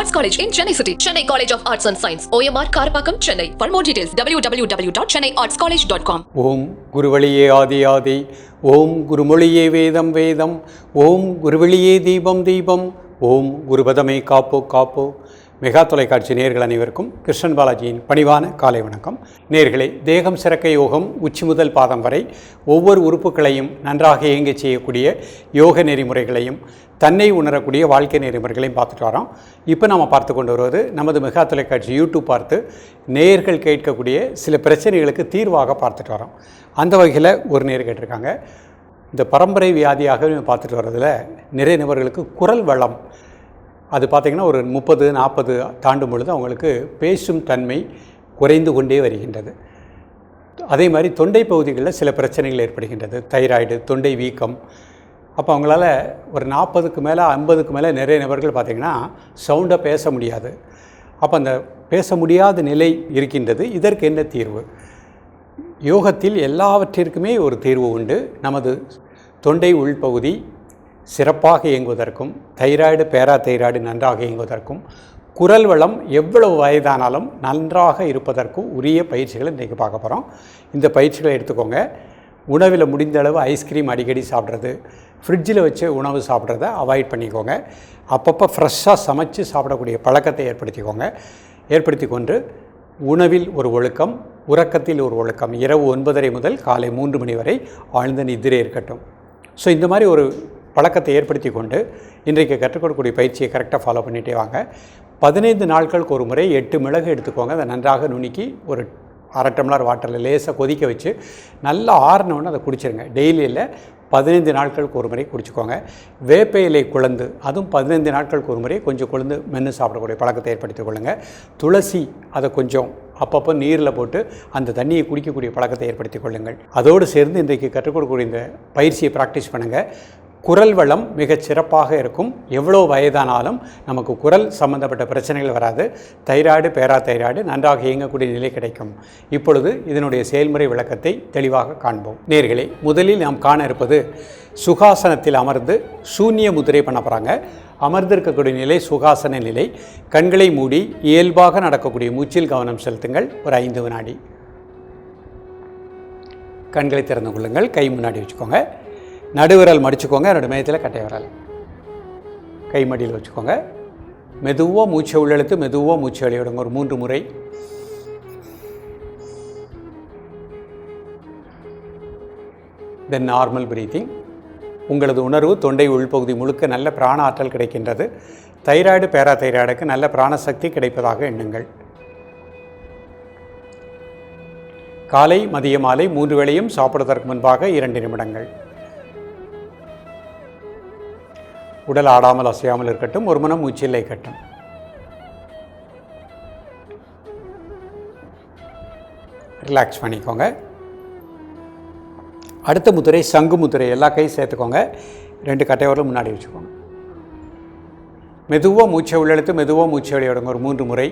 Arts College in Chennai City. Chennai College of Arts and Science. OMR Karapakam, Chennai. For more details, www.chennaiartscollege.com. ஓம் குருவழியே ஆதி ஆதி, ஓம் குருமொழியே வேதம் வேதம், ஓம் குருவழியே தீபம் தீபம், ஓம் குருபதமே காப்போ காப்போ. Mega தொலைக்காட்சி நேயர்கள் அனைவருக்கும் கிருஷ்ணன் பாலாஜியின் பணிவான காலை வணக்கம். நேயர்களே, தேகம் சிறக்க யோகம் உச்சி முதல் பாதம் வரை ஒவ்வொரு உறுப்புகளையும் நன்றாக இயங்கச் செய்யக்கூடிய யோக நெறிமுறைகளையும் தன்னை உணரக்கூடிய வாழ்க்கை நெறிமுறைகளையும் பார்த்துட்டு வரோம். இப்போ நம்ம பார்த்து கொண்டு வருவது நமது மெகா தொலைக்காட்சி யூடியூப் பார்த்து நேயர்கள் கேட்கக்கூடிய சில பிரச்சனைகளுக்கு தீர்வாக பார்த்துட்டு வரோம். அந்த வகையில் ஒரு நேர் கேட்டிருக்காங்க, இந்த பரம்பரை வியாதியாக பார்த்துட்டு வர்றதில் நிறைய நபர்களுக்கு குரல் வளம் அது பார்த்திங்கன்னா ஒரு 30-40 தாண்டும் பொழுது அவங்களுக்கு பேசும் தன்மை குறைந்து கொண்டே வருகின்றது. அதே மாதிரி தொண்டை பகுதிகளில் சில பிரச்சனைகள் ஏற்படுகின்றது, தைராய்டு, தொண்டை வீக்கம். அப்போ அவங்களால ஒரு 40க்கு மேலே 50க்கு மேலே நிறைய நபர்கள் பார்த்திங்கன்னா சவுண்டாக பேச முடியாது. அப்போ அந்த பேச முடியாத நிலை இருக்கின்றது. இதற்கு என்ன தீர்வு? யோகத்தில் எல்லாவற்றிற்குமே ஒரு தீர்வு உண்டு. நமது தொண்டை உள்பகுதி சிறப்பாக இயங்குவதற்கும், தைராய்டு பேராதைராய்டு நன்றாக இயங்குவதற்கும், குரல் வளம் எவ்வளவு வயதானாலும் நன்றாக இருப்பதற்கும் உரிய பயிற்சிகளை இன்றைக்கு பார்க்க போகிறோம். இந்த பயிற்சிகளை எடுத்துக்கோங்க. உணவில் முடிந்த அளவு ஐஸ்கிரீம் அடிக்கடி சாப்பிட்றது, ஃப்ரிட்ஜில் வச்சு உணவு சாப்பிட்றத அவாய்ட் பண்ணிக்கோங்க. அப்பப்போ ஃப்ரெஷ்ஷாக சமைச்சு சாப்பிடக்கூடிய பழக்கத்தை ஏற்படுத்தி கொண்டு உணவில் ஒரு ஒழுக்கம், உறக்கத்தில் ஒரு ஒழுக்கம், இரவு 9:30 முதல் காலை 3 மணி வரை ஆழ்ந்த நிதிரை இருக்கட்டும். ஸோ இந்த மாதிரி ஒரு பழக்கத்தை ஏற்படுத்தி கொண்டு இன்றைக்கு கற்றுக்கொள்ளக்கூடிய பயிற்சியை கரெக்டாக ஃபாலோ பண்ணிகிட்டே வாங்க. 15 நாட்களுக்கு ஒரு முறை 8 மிளகு எடுத்துக்கோங்க. அதை நன்றாக நுணுக்கி ஒரு 1/2 டம்ளர் வாட்டரில் லேசாக கொதிக்க வச்சு நல்லா ஆறினோன்னு அதை குடிச்சிருங்க. டெய்லியில் 15 நாட்களுக்கு ஒரு முறை குடிச்சிக்கோங்க. வேப்ப இலை குழந்து, அதுவும் 15 நாட்களுக்கு ஒரு முறை கொஞ்சம் குழந்து மென்று சாப்பிடக்கூடிய பழக்கத்தை ஏற்படுத்திக் கொள்ளுங்கள். துளசி, அதை கொஞ்சம் அப்பப்போ நீரில் போட்டு அந்த தண்ணியை குடிக்கக்கூடிய பழக்கத்தை ஏற்படுத்தி கொள்ளுங்கள். அதோடு சேர்ந்து இன்றைக்கு கற்றுக் கொடுக்கக்கூடிய இந்த பயிற்சியை ப்ராக்டிஸ் பண்ணுங்கள். குரல் வளம் மிகச் சிறப்பாக இருக்கும். எவ்வளோ வயதானாலும் நமக்கு குரல் சம்பந்தப்பட்ட பிரச்சனைகள் வராது. தைராய்டு பேராதைராய்டு நன்றாக இயங்கக்கூடிய நிலை கிடைக்கும். இப்பொழுது இதனுடைய செயல்முறை விளக்கத்தை தெளிவாக காண்போம். நேயர்களே, முதலில் நாம் காண இருப்பது சுகாசனத்தில் அமர்ந்து சூன்ய முதிரை பண்ண போகிறாங்க. அமர்ந்திருக்கக்கூடிய நிலை சுகாசன நிலை. கண்களை மூடி இயல்பாக நடக்கக்கூடிய மூச்சில் கவனம் செலுத்துங்கள். ஒரு 5 வினாடி. கண்களை திறந்து கொள்ளுங்கள். கை முன்னாடி வச்சுக்கோங்க. நடுவிரல் மடிச்சுக்கோங்க. ரெண்டு மையத்தில் கட்டை விரல் கை மடியில் வச்சுக்கோங்க. மெதுவாக மூச்சை உள்ளெழுத்து மெதுவாக மூச்சை வெளியிடுங்க. ஒரு 3 முறை. தென் நார்மல் பிரீத்திங். உங்களது உணர்வு தொண்டை உள்பகுதி முழுக்க நல்ல பிராண ஆற்றல் கிடைக்கின்றது. தைராய்டு பேராதைராய்டுக்கு நல்ல பிராணசக்தி கிடைப்பதாக எண்ணுங்கள். காலை மதிய மாலை 3 வேளையும் சாப்பிடுவதற்கு முன்பாக 2 நிமிடங்கள். உடல் ஆடாமல் அசையாமல் இருக்கட்டும். ஒரு மனம் மூச்சில் இருக்கட்டும். ரிலாக்ஸ் பண்ணிக்கோங்க. அடுத்த முத்திரை சங்கு முத்திரை. எல்லா கையும் சேர்த்துக்கோங்க. 2 கட்டை விரலும் முன்னாடி வச்சுக்கோங்க. மெதுவாக மூச்சை உள்ளெழுத்து மெதுவாக மூச்சை வெளியிடுங்க. ஒரு 3 முறை.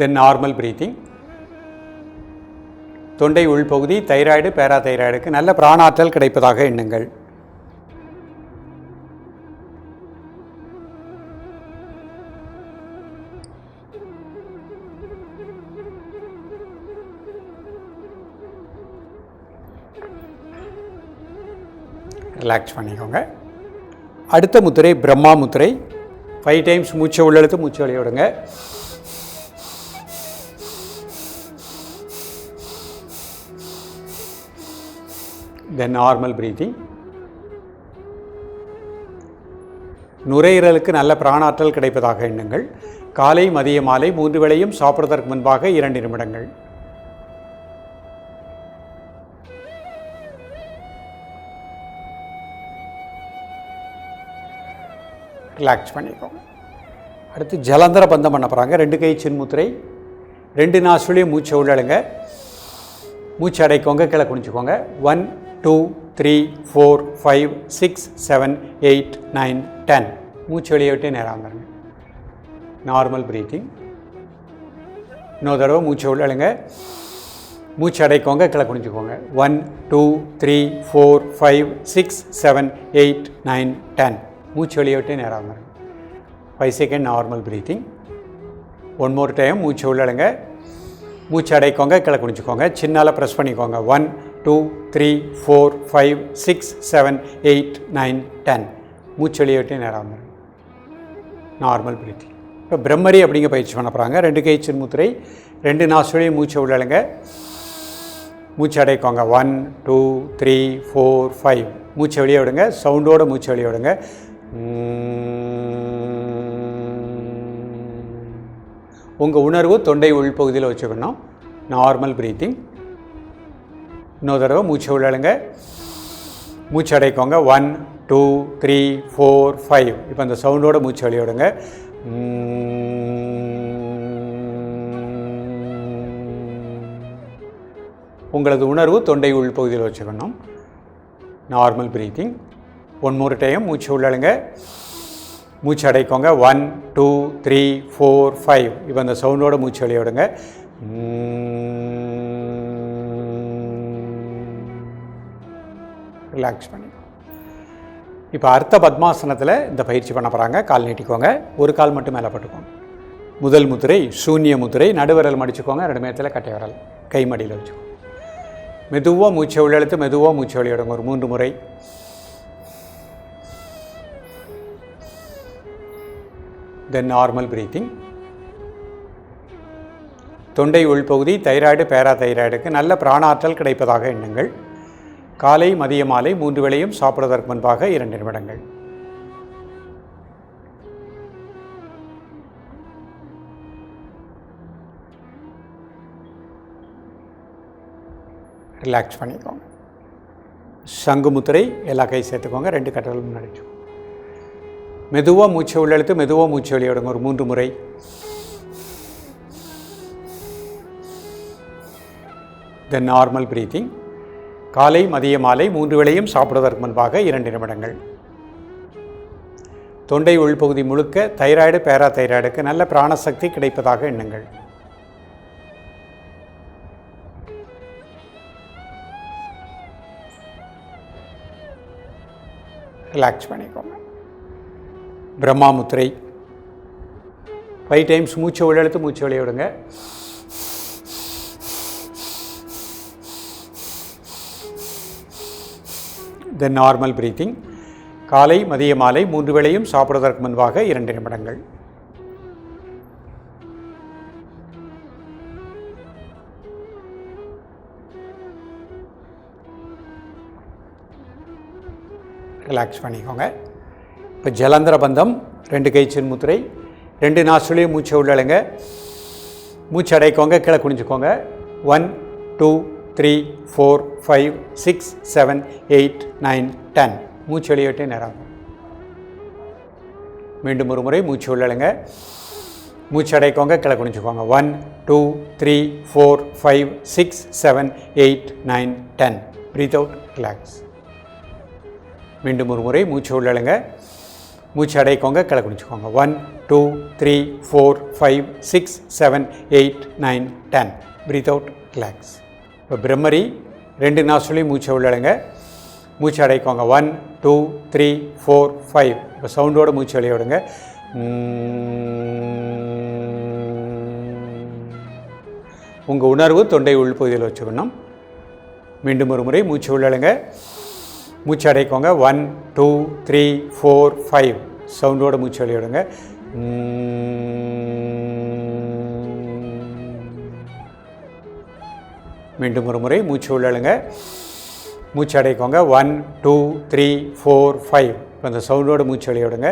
தென் நார்மல் பிரீத்திங். தொண்டை உள்பகுதி தைராய்டு பேராதைராய்டுக்கு நல்ல பிராணாற்றல் கிடைப்பதாக எண்ணுங்கள். ரிலாக்ஸ் பண்ணிக்கோங்க. அடுத்த முத்திரை பிரம்மா முத்திரை. 5 டைம்ஸ் மூச்சை உள்ளெழுத்து மூச்சை வெளிய விடுங்க. தென் நார்மல் பிரீத்திங். நுரையீரலுக்கு நல்ல பிராணாற்றல் கிடைப்பதாக எண்ணுங்கள். காலை மதிய மாலை 3 வேளையும் சாப்பிடுவதற்கு முன்பாக 2 நிமிடங்கள். ரிலாக்ஸ் பண்ணிக்கோங்க. அடுத்து ஜலந்தர பந்தம் பண்ண போகிறாங்க. 2 கை சின்முத்திரை. 2 நாசுலையும் மூச்சை உள்ளழுங்க. மூச்சு அடைக்கோங்க. கீழே குனிச்சுக்கோங்க. 1 2 3 4 5 6 7 8 9 10. மூச்சு வெளியே விட்டு நேராக வந்துடுங்க. Normal breathing. இன்னொரு தடவை மூச்சு உள்ளழுங்க. மூச்சு அடைக்கோங்க, கீழே குனிஞ்சுக்கோங்க. 1 2 3 4 5 6 7 8 9 10. மூச்சு வெளியே விட்டு நேராக வந்துடுங்க. 5 second normal breathing. One more time. மூச்சு உள்ளடுங்க, மூச்சு அடைக்கோங்க, கீழே குனிஞ்சுக்கோங்க. சின்னால் ப்ரெஸ் பண்ணிக்கோங்க. 1 2 3 4 5 6 7 8 9 10. மூச்சு வெளியே விட்டு நேராக வந்துடுங்க. Normal breathing. இப்போ பிரம்மரி அப்படிங்க பயிற்சி பண்ண போகிறாங்க. 2 கை சின்முத்திரை, 2 நாசுலையும் மூச்சு உள்ளடுங்க, மூச்சு அடைக்கோங்க. 1 2 3 4 5. மூச்சை வெளியே விடுங்க, சவுண்டோடு மூச்சு வெளியே விடுங்க. உங்கள் உணர்வு தொண்டை உள்பகுதியில் வச்சுக்கணும். Normal breathing. இன்னொரு தடவை மூச்சு உள்ளடுங்க, மூச்சு அடைக்கோங்க. 1 2 3 4 5. இப்போ அந்த சவுண்டோட மூச்சு வெளியே விடுங்க. உங்களது உணர்வு தொண்டை உள்பகுதியில் வச்சுக்கணும். Normal breathing. One more time. மூச்சு உள்ளடுங்க, மூச்சு அடைக்கோங்க. 1 2 3 4 5. இப்போ அந்த சவுண்டோட மூச்சு வெளியே விடுங்க. ரிலாக்ஸ் பண்ணிக்கோங்க. இப்போ அர்த்த பத்மாசனத்தில் இந்த பயிற்சி பண்ண போகிறாங்க. கால் நீட்டிக்கோங்க, ஒரு கால் மட்டும் மேலே பட்டுக்கோங்க. முதல் முத்திரை சூன்ய முத்திரை. நடுவிரல் மடிச்சுக்கோங்க, 2 மேத்தில் கட்டை விரல் கை மடியில் வச்சுக்கோங்க. மெதுவாக மூச்சை உள்ளெழுத்து, மெதுவாக மூச்சை வெளியிடுங்க. ஒரு 3 முறை. தென் நார்மல் ப்ரீத்திங். தொண்டை உள்பகுதி தைராய்டு பேரா தைராய்டுக்கு நல்ல பிராணாற்றல் கிடைப்பதாக எண்ணுங்கள். காலை மதிய மாலை 3 வேளையும் சாப்பிடுவதற்கு முன்பாக 2 நிமிடங்கள். ரிலாக்ஸ் பண்ணிக்கோங்க. சங்கு முத்திரை. எல்லா கை சேர்த்துக்கோங்க, 2 கட்டல் முன்னாடி. மெதுவாக மூச்சை உள்ளெழுத்து, மெதுவாக மூச்சு வெளியிடுங்க. ஒரு 3 முறை. தென் நார்மல் ப்ரீத்திங். காலை மதிய மாலை 3 வேளையும் சாப்பிடுவதற்கு முன்பாக 2 நிமிடங்கள். தொண்டை உள்பகுதி முழுக்க தைராய்டு பேரா தைராய்டுக்கு நல்ல பிராணசக்தி கிடைப்பதாக எண்ணுங்கள். ரிலாக்ஸ் பண்ணிக்கோங்க. பிரம்மா முத்திரை. 5 டைம்ஸ் மூச்சை உள்ளெழுத்து, மூச்சு வெளியே விடுங்க. தென் நார்மல் ப்ரீத்திங். காலை மதிய மாலை 3 வேளையும் சாப்பிடுவதற்கு முன்பாக 2 நிமிடங்கள். ரிலாக்ஸ் பண்ணிக்கோங்க. இப்போ ஜலந்திர பந்தம். 2 கை சின்முத்திரை, 2 நாசுலையும் மூச்சை உள்ளழுங்க, மூச்சு அடைக்கோங்க, கீழே குனிஞ்சுக்கோங்க. 1 2 3 4 5 6 7 8 9 10. மூச்சு வெளியிட்டு நேரம். மீண்டும் ஒரு முறை மூச்சு உள்ளழுங்க, மூச்சு அடைக்கோங்க, கீழே குனிஞ்சுக்கோங்க. 1 2 3 4 5 6 7 8 9 10. Breath out, relax. மீண்டும் ஒரு முறை மூச்சு உள்ளழுங்க, மூச்சு அடைக்கோங்க, கீழே குனிஞ்சுக்கோங்க. 1 2 3 4 5 6 7 8 9 10. Breath out, relax. இப்போ பிரம்மரி. 2 நாசுலையும் மூச்சை உள்ளழுங்க, மூச்சு அடைக்கோங்க. 1 2 3 4 5. இப்போ சவுண்டோட மூச்சு வெளியே விடுங்க. உங்கள் உணர்வு தொண்டை உள்பகுதியில் வச்சுக்கணும். மீண்டும் ஒரு முறை மூச்சு உள்ளழுங்க, மூச்சு அடைக்கோங்க. 1 2 3 4 5. சவுண்டோட மூச்சு வெளியே விடுங்க. மீண்டும் ஒரு முறை மூச்சு உள்ளழுங்க, மூச்சு அடைக்கோங்க. 1 2 3 4 5. இப்போ அந்த சவுண்டோட மூச்சு வெளியே விடுங்க.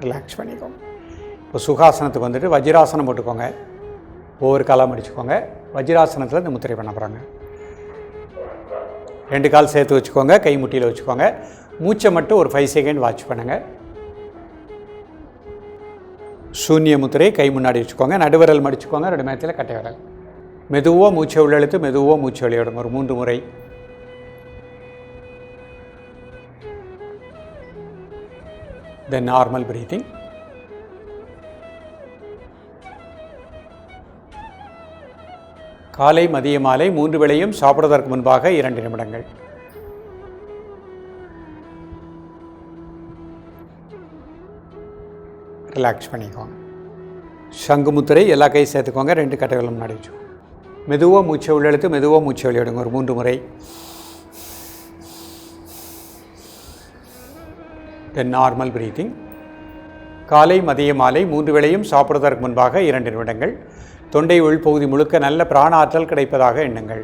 ரிலாக்ஸ் பண்ணிக்கோங்க. இப்போ சுகாசனத்துக்கு வந்துட்டு வஜ்ராசனம் போட்டுக்கோங்க. ஒவ்வொரு காலாக மடிச்சுக்கோங்க. வஜ்ராசனத்தில் இந்த முத்திரை பண்ண போகிறாங்க. 2 கால் சேர்த்து வச்சுக்கோங்க, கை முட்டியில் வச்சுக்கோங்க. மூச்சை மட்டும் ஒரு 5 செகண்ட் வாட்ச் பண்ணுங்கள். சூன்ய முத்திரை. கை முன்னாடி வச்சுக்கோங்க, நடுவிரல் மடிச்சுக்கோங்க, 2 மேத்தில் கட்டை விரல். மெதுவாக மூச்சை உள்ளெழுத்து, மெதுவாக மூச்சு வெளியிடுங்க. ஒரு 3 முறை. தென் நார்மல் ப்ரீத்திங். காலை மதிய மாலை 3 வேளையும் சாப்பிடுவதற்கு முன்பாக 2 நிமிடங்கள். ரிலாக்ஸ் பண்ணிக்கோங்க. சங்கு முத்திரை எல்லா கையும் சேர்த்துக்கோங்க. 2 கட்டைகளும் முன்னாடி வச்சு மெதுவாக மூச்சை உள்ளெழுத்து மெதுவாக மூச்சை வெளியிடுங்க. ஒரு 3 முறை. தென் நார்மல் பிரீத்திங். காலை மதிய மாலை 3 வேளையும் சாப்பிடுவதற்கு முன்பாக 2 நிமிடங்கள். தொண்டை உள்பகுதி முழுக்க நல்ல பிராண ஆற்றல் கிடைப்பதாக எண்ணுங்கள்.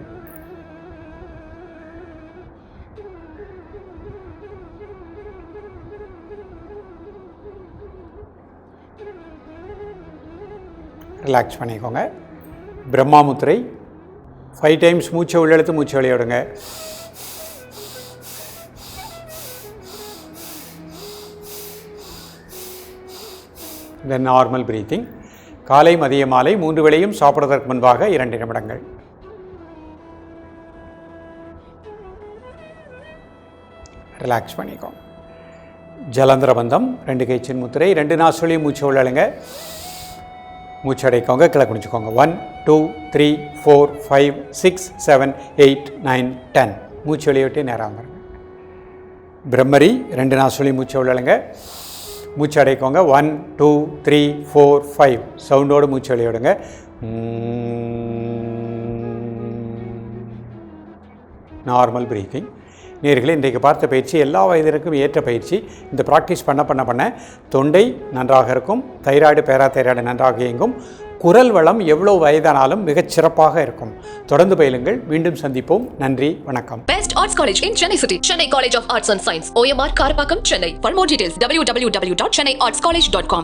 ரிலாக்ஸ் பண்ணிக்கோங்க. பிரம்மா முத்திரை 5 டைம்ஸ் மூச்சை உள்ளெழுத்து மூச்சை வெளியிடுங்க. இந்த நார்மல் பிரீத்திங். காலை மதிய மாலை 3 வேளையும் சாப்பிடுவதற்கு முன்பாக 2 நிமிடங்கள். ரிலாக்ஸ் பண்ணிக்கோங்க. ஜலந்திர பந்தம் 2 கை சின் முத்திரை. 2 நாசுலையும் மூச்சை உள்ளழுங்க. மூச்சு அடைக்கோங்க. கீழே குனிச்சுக்கோங்க. 1 2 3 4 5 6 7 8 9 10. மூச்சு வெளியிட்டு நேராக வந்துடுங்க. பிரம்மரி 2 நாசுலையும் மூச்சை உள்ளழுங்க. மூச்சு அடைக்கோங்க. 1 2 3 4 5. சவுண்டோடு மூச்சு வெளியிடுங்க. Normal breathing. நேயர்களே, இன்றைக்கு பார்த்த பயிற்சி எல்லா வயதிற்கும் ஏற்ற பயிற்சி. இந்த ப்ராக்டிஸ் பண்ண தொண்டை நன்றாக இருக்கும். தைராய்டு பேராதைராய்டு நன்றாக இயங்கும். குரல் வளம் எவ்வளோ வயதானாலும் மிகச் சிறப்பாக இருக்கும். தொடர்ந்து பயிலுங்கள். மீண்டும் சந்திப்போம். நன்றி, வணக்கம். Best Arts College in Chennai City. Chennai College of Arts and Science. OMR Karpakkam, Chennai. For more details, www.chennaiartscollege.com.